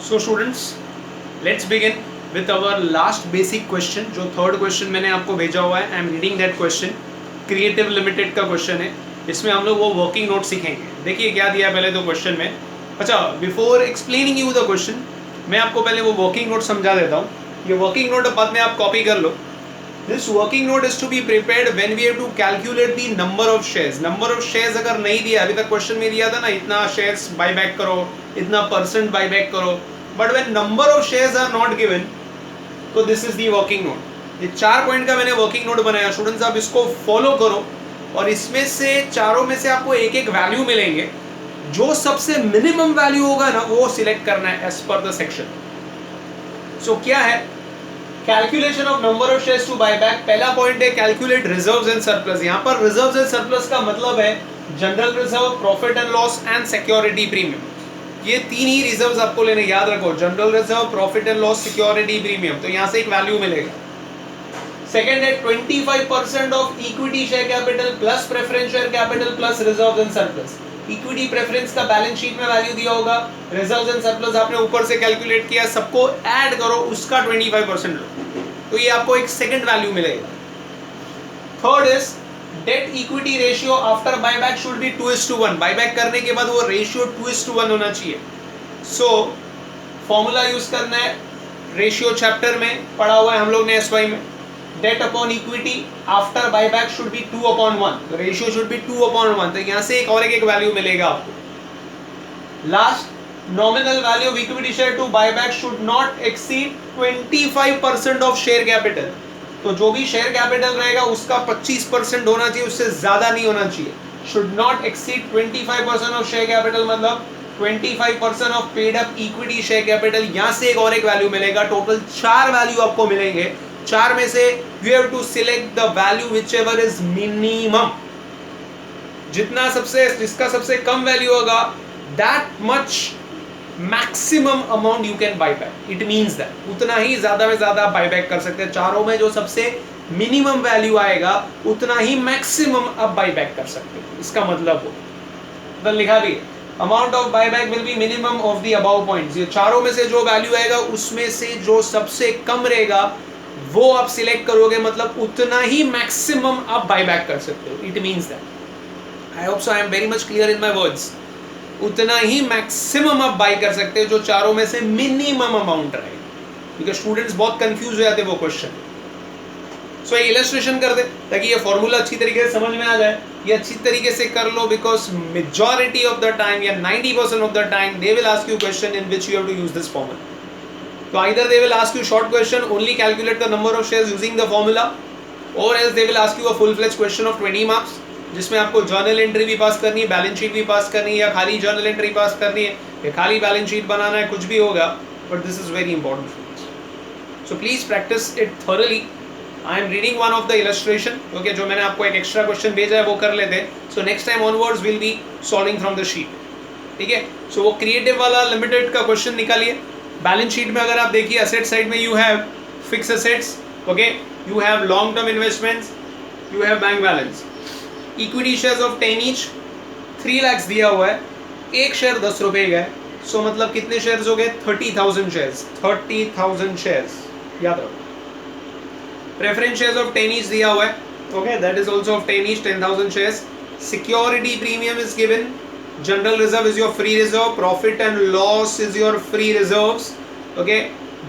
So students, let's begin with our last basic question. जो third question मैंने आपको भेजा हुआ है, I am reading that question. Creative limited का क्वेश्चन है. इसमें हम लोग वो वर्किंग नोट सीखेंगे. देखिए क्या दिया है पहले तो क्वेश्चन में. अच्छा, before explaining you the question, मैं आपको पहले वो वर्किंग नोट समझा देता हूँ. ये वर्किंग नोट बाद में आप कॉपी कर लो. This working note is to be prepared when we have to calculate the number of shares. Number of shares अगर नहीं दिया, अभी तक क्वेश्चन में दिया था ना, इतना shares buy back करो, इतना % buy back करो. But when number of shares are not given, तो this is the working note. ये 4 पॉइंट का मैंने वर्किंग नोट बनाया. स्टूडेंट्स आप इसको फॉलो करो और इसमें से चारों में से आपको एक एक वैल्यू मिलेंगे. जो सबसे मिनिमम वैल्यू होगा ना, वो सिलेक्ट करना है as per the section. So क्या है calculation of number of shares to buy back. पहला पॉइंट है कैलकुलेट रिजर्व्स एंड सरप्लस. यहाँ पर रिजर्व्स एंड सरप्लस का मतलब है general reserve, profit and loss and security premium. ये तीन ही रिजर्व्स आपको लेने, याद रखो, general reserve, profit and loss, security premium. तो यहाँ से एक वैल्यू मिलेगा. सेकेंड है 25% of equity share capital plus preference share capital plus reserves and surplus. Equity preference का बैलेंस शीट में वैल्यू दिया होगा, रिजर्व्स एंड सरप्लस आपने ऊपर से कैलकुलेट किया, सबको ऐड करो, उसका 25% लो, तो ये आपको एक सेकंड वैल्यू मिलेगा. Third is date equity ratio after buyback should B 2:1. Buyback करने के बाद वो रेशियो 2:1 होना चाहिए. सो फॉर्मूला यूज करना है, रेशियो चैप्टर में पढ़ा हुआ है हम लोग ने एसवाई में. Debt upon equity after buyback should be 2/1. तो रेशियो शुड बी 2/1. तो यहाँ से एक और एक वैल्यू मिलेगा आपको. Last, nominal value of equity share to buyback should not exceed 25% of share capital. तो जो भी शेयर कैपिटल रहेगा उसका 25% होना चाहिए, उससे ज्यादा नहीं होना चाहिए. should not exceed 25% of share capital मतलब 25% of paid up equity share capital. यहाँ से एक और एक वैल्यू मिलेगा. टोटल 4 वैल्यू आपको मिलेंगे. 4 में से you have to select the value whichever is minimum. जितना जिसका सबसे कम वैल्यू होगा, that much maximum amount you can buy back. It means that उतना ही ज्यादा में ज्यादा आप बाय बैक कर सकते हैं. चारों में जो सबसे मिनिमम वैल्यू आएगा उतना ही मैक्सिमम आप बाय बैक कर सकते हैं. इसका मतलब हो तो लिखा भी है, amount of buy back will be minimum of the above points. ये चारों में से जो वैल्यू आएगा उसमें से जो सबसे कम रहेगा वो आप सिलेक्ट करोगे, मतलब उतना ही मैक्सिमम आप बाय बैक कर सकते हो. It means that I hope so I am very much clear in my words. उतना ही मैक्सिमम आप बाय कर सकते हो जो चारों में से मिनिमम अमाउंट रहेगा. क्योंकि स्टूडेंट्स बहुत कंफ्यूज हो जाते हैं वो क्वेश्चन. सो ये इलस्ट्रेशन कर दे ताकि ये फॉर्मूला अच्छी तरीके से समझ में आ जाए. ये अच्छी तरीके से कर लो, because majority of the time या 90% of the time they will ask you question in which you have to use this formula. तो either they will ask you short question, only calculate the number of shares using the formula, और else they will ask you a full fledge question of 20 marks जिसमें आपको journal entry भी पास करनी है, balance sheet भी पास करनी है, या खाली जर्नल एंट्री पास करनी है, या खाली बैलेंस शीट बनाना है, कुछ भी होगा. But this is very important. So please practice it thoroughly. I am reading one of the illustration. Okay, जो मैंने आपको एक एक्स्ट्रा क्वेश्चन भेजा है वो कर लेते हैं. So next time onwards will be solving from the sheet. ठीक है. सो वो क्रिएटिव वाला लिमिटेड का क्वेश्चन निकालिए. बैलेंस शीट में अगर आप देखिए, असेट साइड में you have fix assets, okay, you have long term investments, you have bank balance. Equity shares of 10 each, 3 lakh दिया हुआ है, एक शेयर 10 रुपए का है. सो मतलब कितने शेयर्स हो गए? 30,000 शेयर्स. 30,000 शेयर्स याद रखो. प्रेफरेंस शेयर्स ऑफ 10 ईच दिया हुआ है, okay, that is also of 10 each, 10,000 shares. Security premium is given. General reserve is your free reserve, profit and loss is your free reserves, okay.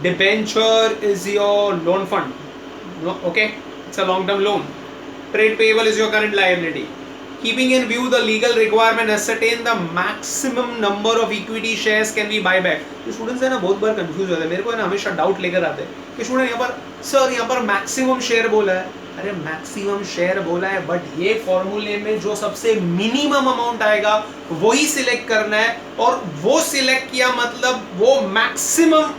Debenture is your loan fund, okay, it's a long term loan. Trade payable is your current liability. Keeping in view the legal requirement, ascertain the maximum number of equity shares can be buyback. तो students है ना बहुत बार confuse होते हैं. मेरे को है ना हमेशा डाउट लेकर आते हैं कि स्टूडेंट यहाँ पर सर यहाँ पर मैक्सिमम शेयर बोला है. अरे मैक्सिमम शेयर बोला है, बट ये फॉर्मूले में जो सबसे मिनिमम अमाउंट आएगा वही सिलेक्ट करना है, और वो सिलेक्ट किया मतलब वो मैक्सिमम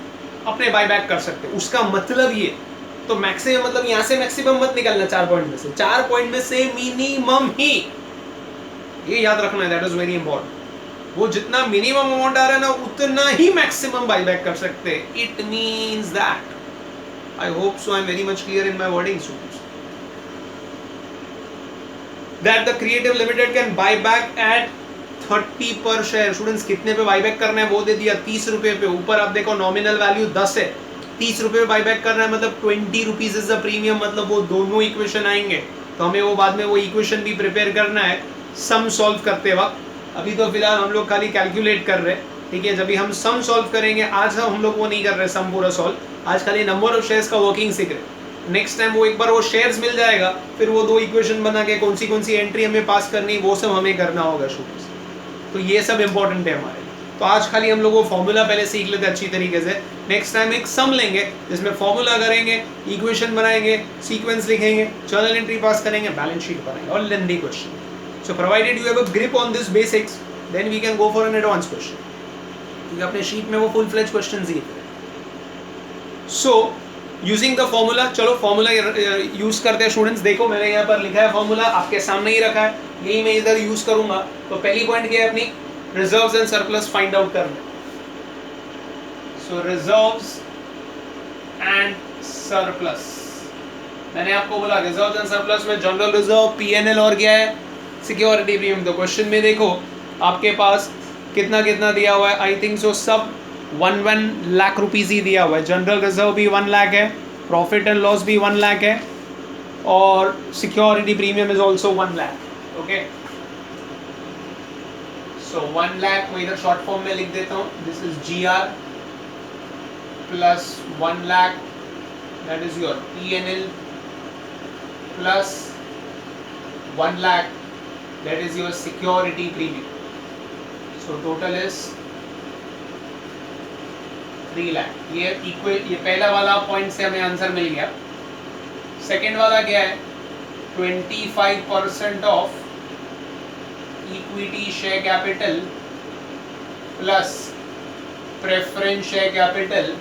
अपने बायबैक कर सकते हैं. उसका मतलब ये, तो मैक्सिमम मतलब यहां से मैक्सिमम मत निकलना 4 पॉइंट में से, 4 पॉइंट में से मिनिमम ही, ये याद रखना है. That is very important. वो जितना मिनिमम अमाउंट आ रहा है ना उतना ही मैक्सिमम बायबैक कर सकते हैं. It means that, I hope so I am very much clear in my wording students, that the creative limited can buy back at 30 पर शेयर। स्टूडेंट्स कितने पे बाईबैक करना है वो दे दिया, 30 रुपए पे। ऊपर आप देखो नॉमिनल वैल्यू 10 है, 30 रुपए पे बाईबैक करना है, मतलब 20 रुपीज इज द प्रीमियम, मतलब वो दोनों इक्वेशन आएंगे। तो हमें वो बाद में वो इक्वेशन भी प्रिपेयर करना है सम सॉल्व करते वक्त। अभी तो फिलहाल हम लोग खाली कैलकुलेट कर रहे हैं, ठीक है। जब भी हम सम सॉल्व करेंगे, आज हम लोग वो नहीं कर रहे सम पूरा सॉल्व, आज खाली नंबर ऑफ शेयर्स का वर्किंग सीख रहे। नेक्स्ट टाइम वो एक बार वो शेयर्स मिल जाएगा, फिर वो दो इक्वेशन बना के कौन सी एंट्री हमें पास करनी, वो सब हमें करना होगा स्टूडेंट्स। तो ये सब इंपॉर्टेंट है हमारे। तो आज खाली हम लोग वो फॉर्मूला पहले सीख लेते अच्छी तरीके से। नेक्स्ट टाइम एक सम लेंगे जिसमें फॉर्मूला करेंगे, इक्वेशन बनाएंगे, सीक्वेंस लिखेंगे, जर्नल एंट्री पास करेंगे, बैलेंस शीट बनाएंगे और lengthy question. So provided you have a grip on this basics, then we can go for an advance question, क्योंकि अपने शीट में वो फुल फ्लेज क्वेश्चन ही है। सो यूजिंग द फॉर्मूला, चलो formula use करते हैं स्टूडेंट्स। देखो मैंने यहाँ पर लिखा है फॉर्मूला, आपके सामने ही रखा है, यही मैं इधर यूज करूंगा। तो पहली पॉइंट क्या है अपनी, reserves and surplus find out करना। सो रिजर्व्स एंड सरप्लस, मैंने आपको बोला रिजर्व्स एंड सरप्लस में जनरल रिजर्व, पीएनएल और क्या है, सिक्योरिटी प्रीमियम। तो क्वेश्चन में देखो आपके पास कितना कितना दिया हुआ है, आई थिंक सो सब 1 लाख रुपीज ही दिया हुआ है। जनरल रिजर्व भी 1 लाख है, प्रॉफिट एंड लॉस भी 1 लाख है, और security premium is also 1 lakh. Okay, so 1 lakh मैं इधर शॉर्ट फॉर्म में लिख देता हूँ, this is GR plus 1 lakh, that is your PNL plus 1 lakh, that is your security premium. So total is 3 lakh. ये पहला वाला पॉइंट से हमें आंसर मिल गया। सेकेंड वाला क्या है, 25% of equity share capital plus preference share capital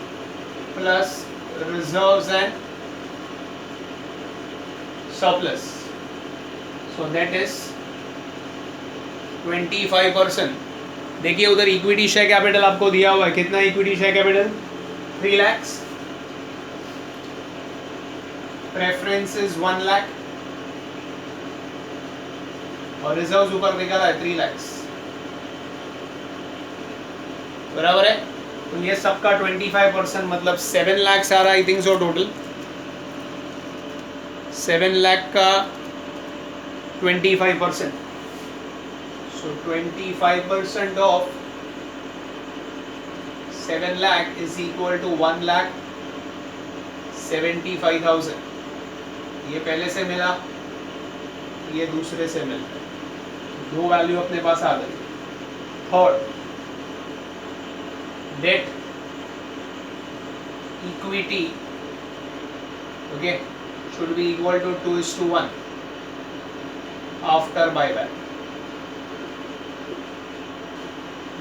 plus reserves and surplus, so that is 25%। देखिए उधर इक्विटी शेयर कैपिटल आपको दिया हुआ है, कितना equity share capital, 3 lakh, preference is 1 lakh और रिजर्व्स ऊपर निकाला है 3 लाख, बराबर है। तो ये सबका 25% मतलब 7 लाख सारा I think so total, 7 lakh का 25%। So 25% of 7 lakh is equal to 1,75,000। ये पहले से मिला, ये दूसरे से मिला, दो वैल्यू अपने पास आ गई। Third, debt equity okay should be equal to 2:1 after buyback।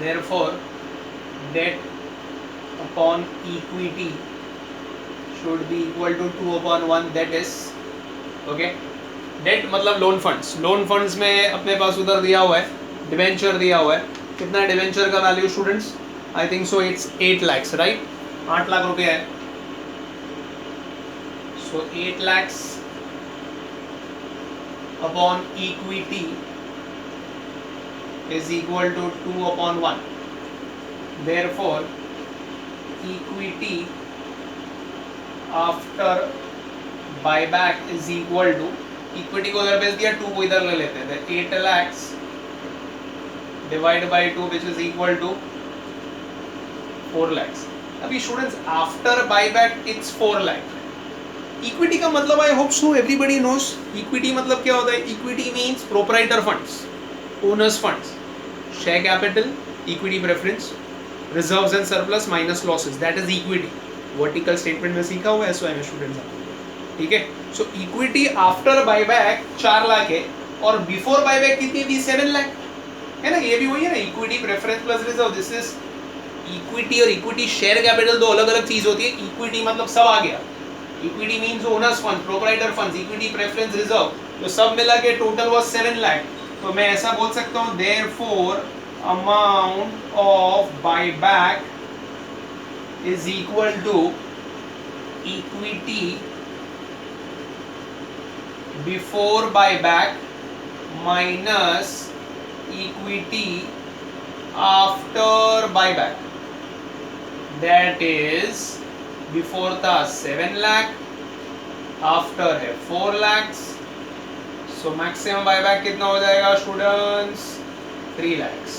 Therefore, debt upon equity should be equal to 2/1, that is okay। Date मतलब लोन फंड्स, लोन फंड्स में अपने पास उधर दिया हुआ है, डिवेंचर दिया हुआ है। कितना डिवेंचर का value students, I think so it's 8 lakh, right, 8 lakh रुपया है। सो 8 lakh upon equity is equal to 2/1। Therefore, equity after buyback is equal to, equity को उधर भेज दिया, 2 को इधर ले लेते हैं, 8 lakhs divide by 2 which is equal to 4 lakhs। अभी students after buyback it's 4 lakh. Equity का मतलब आई hope so everybody knows, equity मतलब क्या होता है, equity means proprietor funds, owners funds, share capital, equity preference, reserves and surplus minus losses, that is equity. Vertical statement में सीखा हुआ है एसओआई में स्टूडेंट्स, ठीक है। सो इक्विटी आफ्टर बायबैक 4 लाख है और बिफोर बायबैक कितनी थी, 7 लाख है ना। ये भी वही है ना, equity preference plus reserve, this is equity. और इक्विटी शेयर कैपिटल दो अलग अलग चीज होती है। इक्विटी मतलब सब आ गया, equity means owner's fund, proprietor funds, equity preference reserve, तो सब मिला के टोटल वाज 7 लाख। तो मैं ऐसा बोल सकता हूँ, therefore amount of buyback is equal to equity before buyback minus equity after buyback, that is before था 7 लाख, आफ्टर है 4 lakhs, सो मैक्सिमम बायबैक कितना हो जाएगा स्टूडेंट्स 3 lakhs।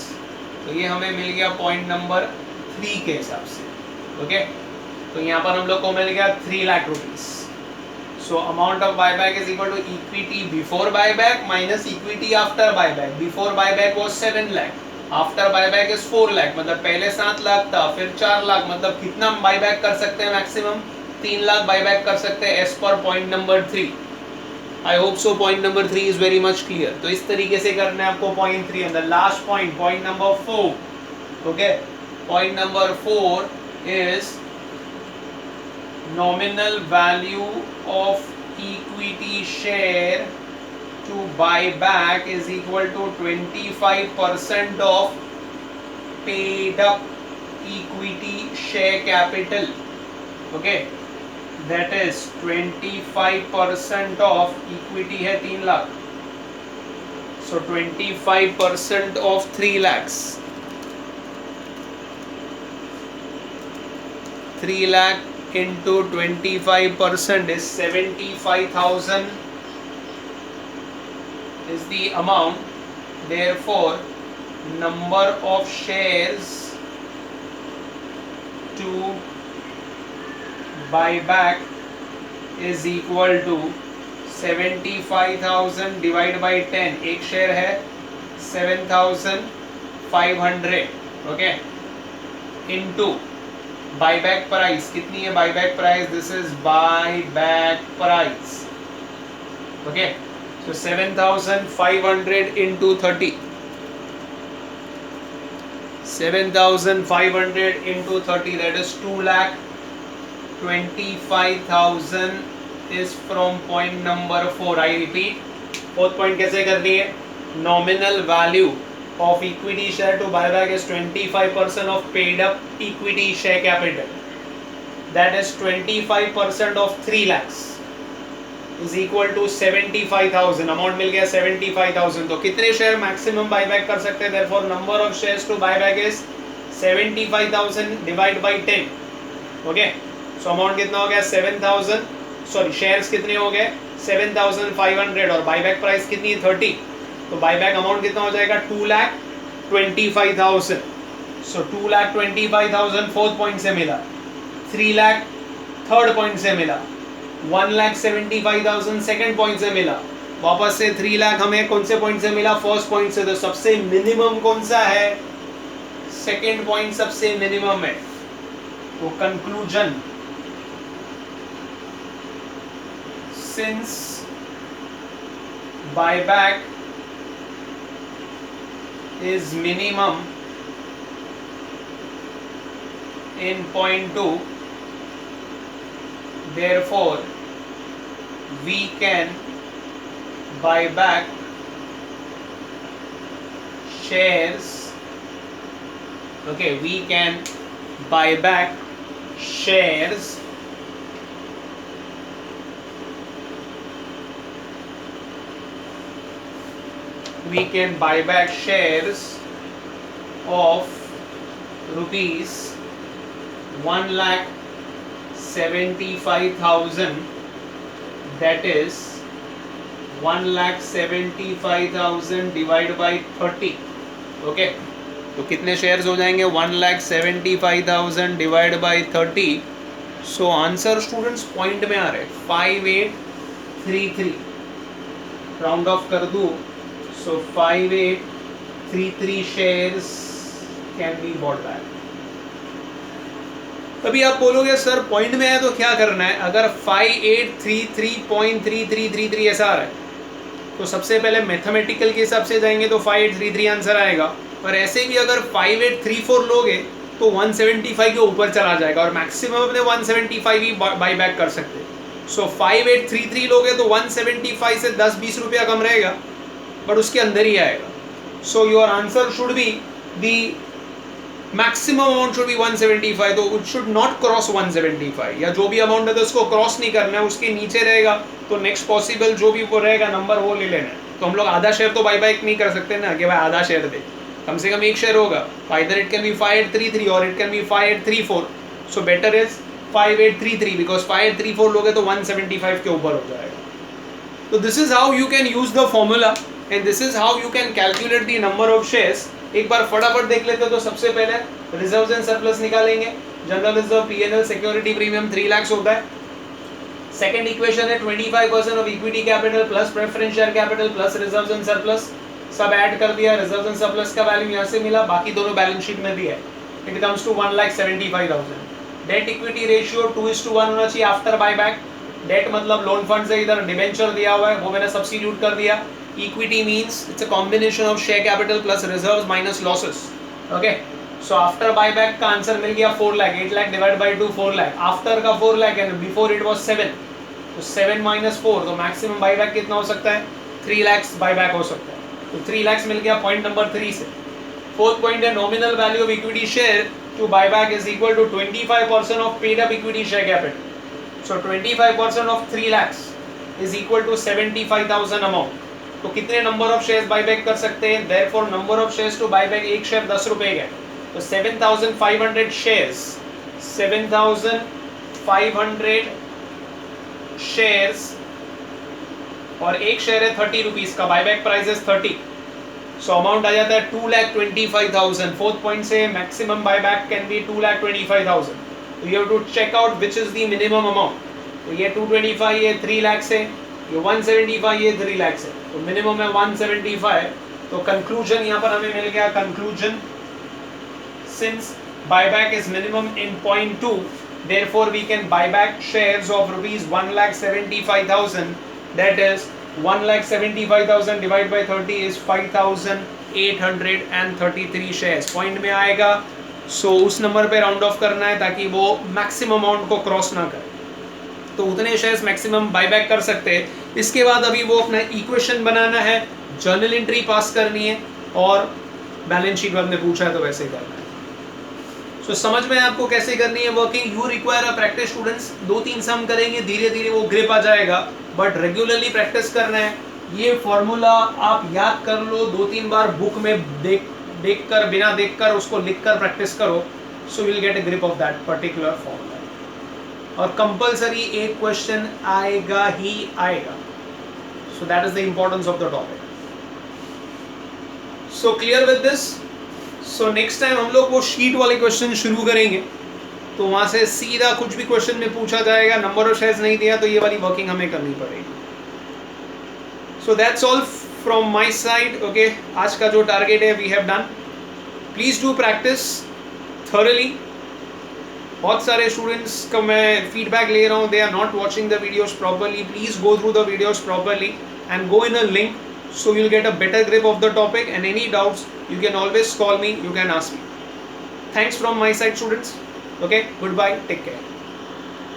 तो ये हमें मिल गया पॉइंट नंबर 3 के हिसाब से। ओके, तो यहाँ पर हम लोग को मिल गया 3 lakh rupees. So amount of buyback is equal to equity before buyback minus equity after buyback. Before buyback was 7 lakh, after buyback is 4 lakh, मतलब पहले 7 लाख था, फिर 4 लाख, मतलब कितना बायबैक कर सकते हैं मैक्सिमम 3 लाख बायबैक कर सकते हैं as per point number 3। I hope so point number 3 is very much clear. तो इस तरीके से करना है आपको पॉइंट 3 अंदर। Last point, point number 4। Okay, point number 4 is nominal value of equity share to buy back is equal to 25% of paid up equity share capital. Okay, that is 25% of equity है 3 lakh, so 25% of 3 lakhs, 3 lakh into 25% is 75,000 is the amount. Therefore, number of shares to buy back is equal to 75,000 divided by 10, एक share है 7,500, okay, into buyback price कितनी है, buyback price, this is buyback price. Okay, so 7,500 into 30, 7,500 into 30, that is 2,25,000 is from point number 4. I repeat, fourth point कैसे करनी है, nominal value of equity share to buyback is 25% of paid up equity share capital, that is 25% of 3 lakhs is equal to 75,000। Amount मिल गया 75,000। तो कितने share maximum buyback कर सकते हैं, therefore number of shares to buyback is 75,000 divided by 10। Okay, so amount कितना हो गया 7,000, sorry shares कितने हो गए 7,500 और बायबैक प्राइस कितनी है 30, तो बायबैक अमाउंट कितना हो जाएगा 2,25,000। सो 2,25,000 फोर्थ पॉइंट से मिला, 3 लाख थर्ड पॉइंट से मिला, 1,75,000 सेकंड पॉइंट से मिला, वापस से 3 लाख हमें कौन से पॉइंट से मिला, फर्स्ट पॉइंट से। तो सबसे मिनिमम कौन सा है, सेकंड पॉइंट सबसे मिनिमम है। तो conclusion, since buyback is minimum in point 2, therefore we can buy back shares, okay, we can buy back shares we can buy back shares of rupees 1,75,000, that is 1,75,000 divided by 30। Okay, तो कितने shares हो जाएंगे 1,75,000 divide by 30। So answer students point में आ रहे 5833, round of कर दूं, सो 5833 shares can be bought back. अभी आप बोलोगे सर पॉइंट में है तो क्या करना है, अगर 5833.3333 ऐसा आ रहा है तो सबसे पहले मैथमेटिकल के हिसाब से जाएंगे तो 5833 आंसर आएगा, और ऐसे भी अगर 5834 लोगे तो 175 के ऊपर चला जाएगा और मैक्सिमम अपने 175 ही बाई बैक कर सकते हैं। सो 5833 लोगे तो 175 से 10-20 रुपया कम रहेगा बट उसके अंदर ही आएगा। So your answer should be the maximum amount should be 175, तो इट शुड नॉट क्रॉस 175, या जो भी अमाउंट है तो उसको क्रॉस नहीं करना है, उसके नीचे रहेगा तो नेक्स्ट पॉसिबल जो भी वो रहेगा नंबर वो ले लेना है। तो हम लोग आधा शेयर तो बाई बैक नहीं कर सकते ना कि भाई आधा शेयर दे, कम से कम एक शेयर होगा. Either it can be 5833 or it can be 5834. So better is 5833 because 5834 लोगे तो 175 के ऊपर हो जाएगा. So this is how you can use the formula and this is how you can calculate the number of shares. एक बार फटाफट देख लेते हो. तो सबसे पहले रिजर्व्स एंड सरप्लस निकालेंगे. General reserve PNL security premium 3 lakh होता है. सेकंड इक्वेशन है 25% of equity capital plus preference share capital plus reserves and surplus. सब ऐड कर दिया. रिजर्व्स एंड सरप्लस का वैल्यू यहाँ से मिला. बाकी दोनों बैलेंस शीट में भी है. It comes to 1,75,000. Debt equity ratio 2:1 होना चाहिए आफ्टर बायबैक. डेट मतलब लोन फंड से इधर डिबेंचर दिया हुआ है वो मैंने सब्स्टिट्यूट कर दिया. Equity means it's a combination of share capital plus reserves minus losses. Okay so after buyback का आंसर मिल गया 4 lakh. 8 lakh divide by 2 4 lakh. After का 4 lakh and before it was 7. तो 7 - 4 तो मैक्सिमम बायबैक कितना हो सकता है? 3 लाख बायबैक हो सकता है. तो 3 लाख मिल गया पॉइंट नंबर 3 से. फोर्थ पॉइंट है nominal value of equity share to buyback is equal to 25% of paid up equity share capital. So 25% of 3 lakhs is equal to 75,000 amount. तो कितने नंबर ऑफ शेयर्स बायबैक कर सकते हैं? Therefore number of shares to buyback एक share 10 रुपए का. तो 7,500 shares 7,500 shares और एक शेयर है 30 रुपीज का. Buyback price is 30. So amount आ जाता है 2,25,000. फोर्थ पॉइंट से मैक्सिमम बायबैक कैन बी 2,25,000. तो you have to check out which is the minimum amount. तो ये 225 ये 3 लाख से, ये 175 ये 3 लाख से. तो मिनिमम है 175. तो कंक्लूजन यहाँ पर हमें मिल गया. Conclusion since buyback is minimum in point 2 therefore we can buy back shares of rupees 1,75,000. that is 1,75,000 divided by 30 is 5,833 shares. Point में आएगा. सो उस नंबर पे राउंड ऑफ करना है ताकि वो मैक्सिमम अमाउंट को क्रॉस ना करे. तो उतने शेयर्स मैक्सिमम बायबैक कर सकते हैं. इसके बाद अभी वो अपना इक्वेशन बनाना है, जर्नल एंट्री पास करनी है और बैलेंस शीट में पूछा है तो वैसे करना है. सो समझ में आपको कैसे करनी है working. You require a practice students. 2-3 सम करेंगे धीरे धीरे वो ग्रिप आ जाएगा. बट रेगुलरली प्रैक्टिस करना है. ये फॉर्मूला आप याद कर लो. 2-3 बार बुक में देखकर बिना देखकर उसको लिखकर प्रैक्टिस करो. So will get a grip of that particular formula. और कंपलसरी एक क्वेश्चन आएगा ही आएगा. So that is the importance of the topic. So clear with this. So next time हम लोग वो शीट वाले क्वेश्चन शुरू करेंगे. तो वहां से सीधा कुछ भी क्वेश्चन में पूछा जाएगा. नंबर ऑफ शेयर्स नहीं दिया तो ये वाली वर्किंग हमें करनी पड़ेगी. So that's all from my side. Okay आज का जो टारगेट है we have done. Please do practice thoroughly. बहुत सारे स्टूडेंट्स का मैं फीडबैक ले रहा हूँ. They are not watching the videos properly. Please go through the videos properly and go in a link so you'll get a better grip of the topic. And any doubts you can always call me, you can ask me. Thanks from my side students. Okay, goodbye, take care.